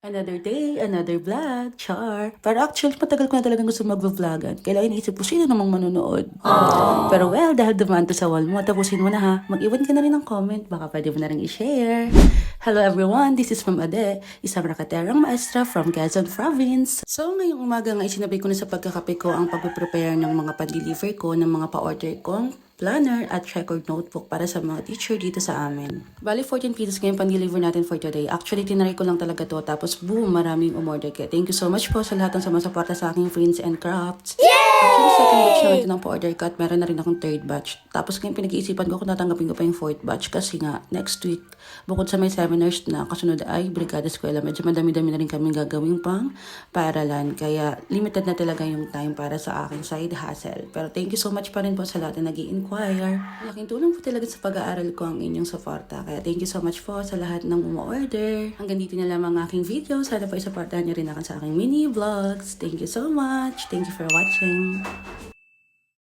Another day, another vlog, char. Pero actually, matagal ko na talagang gusto mag-vlogan. Kailangan iniisip ko, sino namang manonood? Pero well, dahil dumaan to sa wall mo, tapusin mo na ha. Mag-iwan ka na rin ng comment, baka pwede mo na rin i-share. Hello everyone, this is Ma'am Ade, isang rakaterang maestra from Quezon Province. So ngayong umaga nga, isinabay ko na sa pagkakape ko ang pag-prepare ng mga pan-deliver ko, ng mga pa-order kong planner at record notebook para sa mga teacher dito sa amin. Bali, 14 pieces ngayon pan-deliver natin for today. Actually, tinry ko lang talaga to. Tapos, boom, maraming umorder kaya. Thank you so much po sa lahat ng sumasuporta sa aking friends and crafts. Actually, second batch naman ito ng pa-order ko at meron na rin akong third batch. Tapos, ngayon pinag-iisipan ko kung tatanggapin ko pa yung fourth batch kasi nga, next week, bukod sa may seminars na kasunod ay Brigada Eskwela, medyo madami-dami na rin kaming gagawing pang paaralan. Kaya, limited na talaga yung time para sa aking side hustle. Pero thank you so much pa rin po sa lahat na nag-i-inquire. Malaking tulong po talaga sa pag-aaral ko ang inyong suporta. Kaya thank you so much po sa lahat ng umu-order. Hanggang dito na lamang ang aking video. Sana po isuportahan nyo rin ako sa aking mini vlogs. Thank you so much. Thank you for watching.